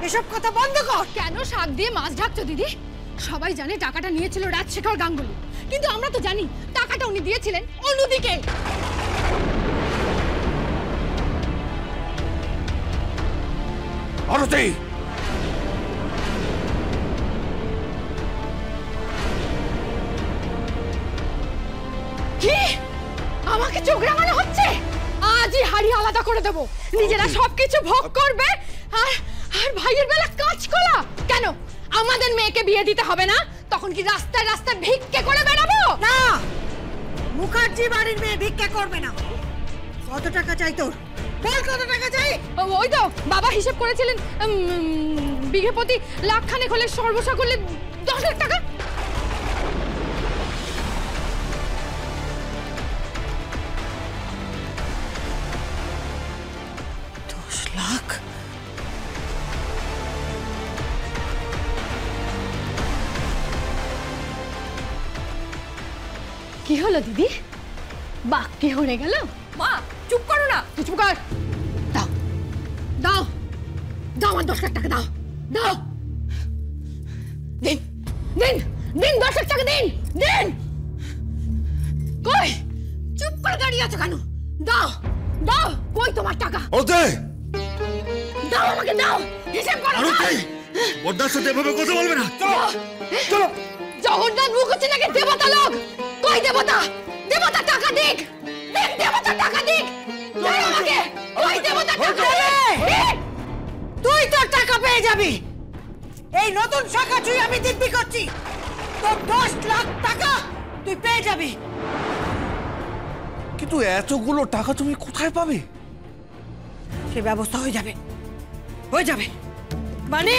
এসব কথা বন্ধ কর। কেন শাক দিয়ে মাছ ঢাকছো দিদি? সবাই জানে টাকাটা নিয়েছিল রাজশেখর গাঙ্গুলি, কিন্তু আমরা তো জানি টাকাটা উনি দিয়েছিলেন অনুদিকে। আরতি, কি আমাকে চোখ রাঙানো হচ্ছে? আজই হাড়ি আলাদা করে দেবো, নিজেরা সবকিছু ভোগ করবে আর আর ভাইয়ের বেলা কাঁচকলা। কেন আমাদের মেয়েকে বিয়ে দিতে হবে না? তখন কি রাস্তায় রাস্তায় ভিক্ষে করে বেড়াবো? না, মুখার্জি বাড়ির মেয়ে ভিক্ষা করবে না। কত টাকা চাই তোর? বল কত টাকা চাই? ওই তো বাবা হিসেব করেছিলেন, বিঘে প্রতি লাখ খানেক হলে সর্বসা করলে 10 লাখ টাকা। লাখ? কি হলো দিদি? বাক্যে হয়ে গেল? মা চুপ করো না। তুই চুপ কর। দাও দাও দাও, আমার 10 লাখ টাকা দাও। দাও, দিন দিন দিন, 10 লাখ টাকা দিন দিন। কই চুপ করে দাঁড়িয়ে আছো কেন? দাও দাও, কই তোমার টাকা? ওতে দাও আমাকে, দাও, হিসাব করো। আরতি, বড়দার সাথে এভাবে কথা বলবে না। চলো চলো। জগন্নাথ মুখ হচ্ছে নাকি দেবতা লোক? কই দেবতা? দেবতা টাকা দিক, দিক দেবতা টাকা দিক। দাও আমাকে, কই দেবতা টাকা দিক। তুই তোর টাকা পেয়ে যাবি। এই নতুন শাখা চুই আমি দিব্যি করছি, তোর 10 লাখ টাকা তুই পেয়ে যাবি। কিন্তু এতগুলো টাকা তুমি কোথায় পাবে? সে ব্যবস্থা হয়ে যাবে, হয়ে যাবে। মানে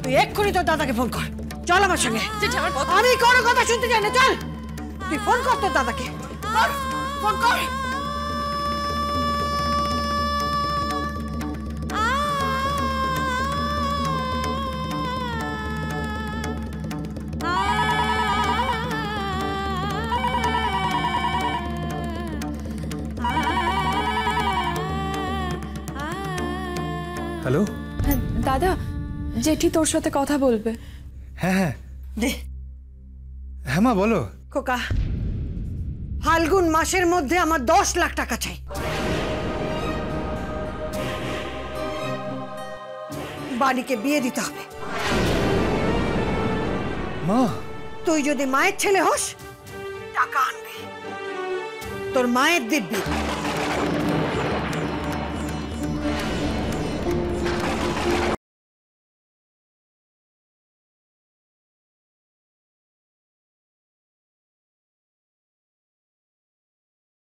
তুই এক্ষুনি তোর দাদাকে ফোন কর। চল আমার সঙ্গে। আমি কোনো কথা শুনতে চাই না, চল তুই ফোন কর তোর দাদাকে। কর, ফোন কর। হ্যালো দাদা, জেঠি তোর সাথে কথা বলবে। হ্যাঁ হ্যাঁ দে হ্যাঁ মা বলো। খোকা, ফাল্গুন মাসের মধ্যে আমার 10 লাখ টাকা চাই। বাড়িকে বিয়ে দিতে হবে। মা তুই যদি মায়ের ছেলে হস, টাকা আনবি, তোর মায়ের দিব্যি।